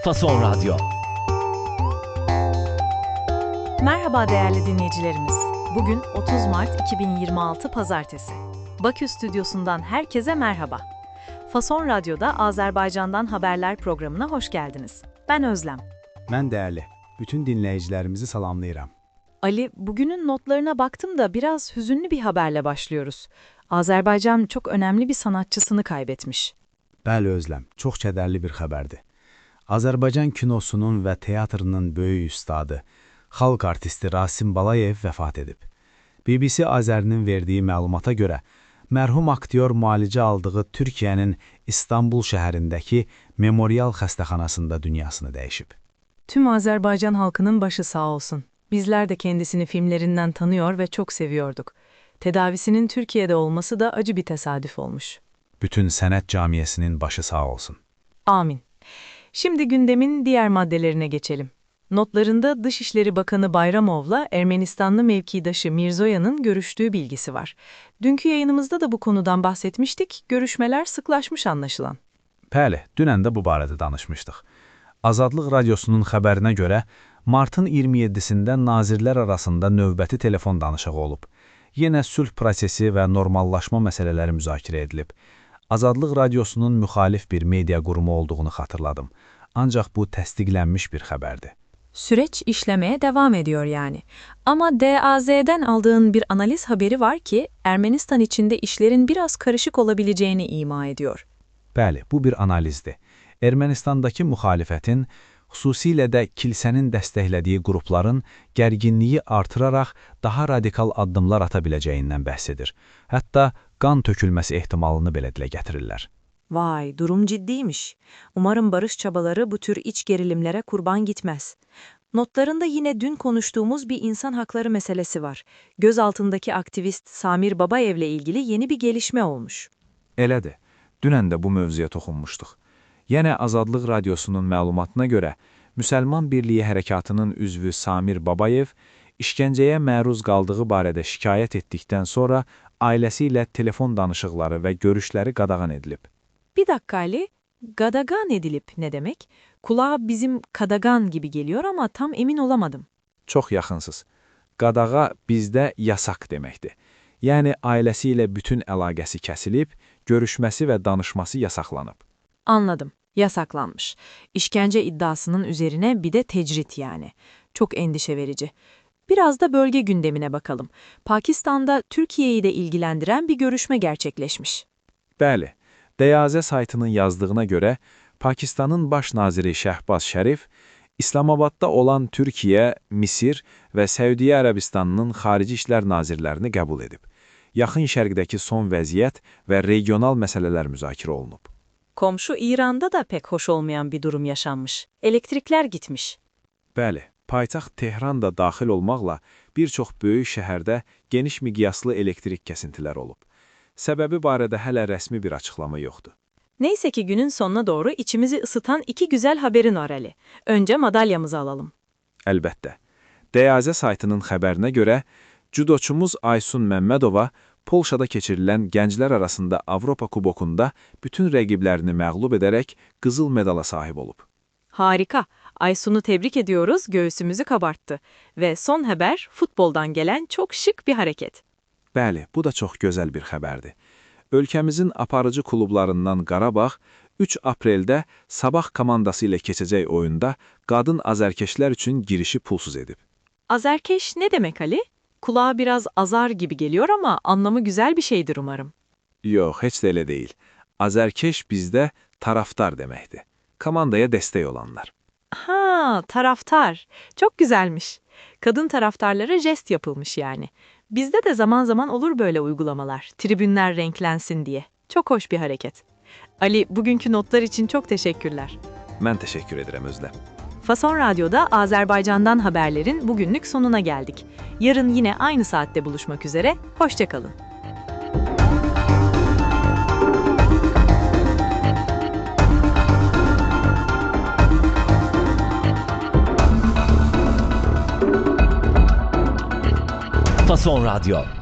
Fason Radyo. Merhaba değerli dinleyicilerimiz. Bugün 30 Mart 2026 Pazartesi. Bakü stüdyosundan herkese merhaba. Fason Radyo'da Azerbaycan'dan Haberler programına hoş geldiniz. Ben Özlem. Mən değerli. Bütün dinleyicilerimizi salamlayıram. Ali, bugünün notlarına baktım da biraz hüzünlü bir haberle başlıyoruz. Azerbaycan çok önemli bir sanatçısını kaybetmiş. Bəli Özlem, çox kədərli bir xəbərdir. Azərbaycan kinosunun və teatrının böyük üstadı, xalq artisti Rasim Balayev vəfat edib. BBC Azərinin verdiyi məlumata görə, mərhum aktyor müalicə aldığı Türkiyənin İstanbul şəhərindəki Memorial xəstəxanasında dünyasını dəyişib. Tüm Azerbaycan halkının başı sağ olsun. Bizler de kendisini filmlerinden tanıyor ve çok seviyorduk. Tedavisinin Türkiye'de olması da acı bir tesadüf olmuş. Bütün sənət camiyyəsinin başı sağ olsun. Amin. Şimdi gündemin diğer maddelerine geçelim. Notlarında Dışişleri Bakanı Bayramov'la Ermenistanlı mevkidaşı Mirzoyan'ın görüştüğü bilgisi var. Dünkü yayınımızda da bu konudan bahsetmiştik, görüşmeler sıklaşmış anlaşılan. Bəli, dünən də bu barədə danışmışdıq. Azadlıq Radyosunun xəbərinə görə, martın 27-sində nazirlər arasında növbəti telefon danışığı olub. Yenə sülh prosesi və normallaşma məsələləri müzakirə edilib. Azadlıq Radyosunun müxalif bir media qurumu olduğunu xatırladım. Ancaq bu təsdiqlənmiş bir xəbərdir. Süreç işlemeye devam ediyor yani. Ama DAZ'den aldığın bir analiz haberi var ki Ermenistan içinde işlerin biraz karışık olabileceğini ima ediyor. Bəli, bu bir analizdir. Ermənistandakı müxalifətin, xüsusilə də kilsənin dəstəklədiyi qrupların gərginliyi artıraraq daha radikal addımlar ata biləcəyindən bəhs edir. Hətta qan tökülməsi ehtimalını belə dilə gətirirlər. Vay, durum ciddiymiş. Umarım barış çabaları bu tür iç gerilimlere kurban gitmez. Notlarında yine dün konuştuğumuz bir insan hakları meselesi var. Gözaltındaki aktivist Samir Babayev'le ilgili yeni bir gelişme olmuş. Elədir. Dünən də bu mövzuya toxunmuşduq. Yenə Azadlıq Radyosunun məlumatına görə, Müsəlman Birliyi Hərəkatının üzvü Samir Babayev, işgəncəyə məruz qaldığı barədə şikayət etdikdən sonra ailəsi ilə telefon danışıqları və görüşləri qadağan edilib. Bir dakika Ali, gadagan edilip ne demek? Kulağa bizim kadagan gibi geliyor ama tam emin olamadım. Çox yaxınsız. Qadağa bizdə yasaq deməkdir. Yəni ailəsi ilə bütün əlaqəsi kəsilib, görüşməsi və danışması yasaqlanıb. Anladım, yasaklanmış. İşkence iddiasının üzerine bir de tecrit yani. Çok endişe verici. Biraz da bölge gündemine bakalım. Pakistan'da Türkiye'yi de ilgilendiren bir görüşme gerçekleşmiş. Bəli, Deyazə saytının yazdığına görə, Pakistanın baş naziri Şəhbaz Şərif, İslamabadda olan Türkiyə, Misir və Səudiyyə Ərəbistanının xarici işlər nazirlərini qəbul edib. Yaxın Şərqdəki son vəziyyət və regional məsələlər müzakirə olunub. Komşu İran'da da pek hoş olmayan bir durum yaşanmış. Elektrikler gitmiş. Bəli, paytaxt Tehran da daxil olmaqla bir çox böyük şəhərdə geniş miqyaslı elektrik kəsintiləri olub. Səbəbi barədə hələ rəsmi bir açıqlama yoxdur. Neyse ki günün sonuna doğru içimizi ısıtan iki güzel haberin var Ali. Önce madalyamızı alalım. Əlbəttə. Deyazə saytının xəbərinə görə, judoçumuz Aysun Məmmədova Polşada keçirilən gənclər arasında Avropa kubokunda bütün rəqiblərini məğlub edərək qızıl medala sahib olub. Harika. Aysun'u tebrik ediyoruz, göğsümüzü kabarttı. Ve son haber futboldan gelen çok şık bir hareket. Bəli, bu da çox gözəl bir xəbərdir. Ölkəmizin aparıcı klublarından Qarabağ 3 apreldə Sabah komandası ilə keçəcək oyunda qadın azərkeşlər üçün girişi pulsuz edib. Azerkeş ne demek Ali? Kulağa biraz azar gibi geliyor ama anlamı güzel bir şeydir umarım. Yox, heç də elə deyil. Azərkeş bizdə taraftar deməkdir. Komandaya dəstək olanlar. Ha, taraftar. Çok güzelmiş. Kadın taraftarlara jest yapılmış yani. Bizde de zaman zaman olur böyle uygulamalar. Tribünler renklensin diye. Çok hoş bir hareket. Ali, bugünkü notlar için çok teşekkürler. Mən təşəkkür edirəm Özlem. Fason Radyo'da Azerbaycan'dan haberlerin bugünlük sonuna geldik. Yarın yine aynı saatte buluşmak üzere. Hoşça kalın. Fason Radyo.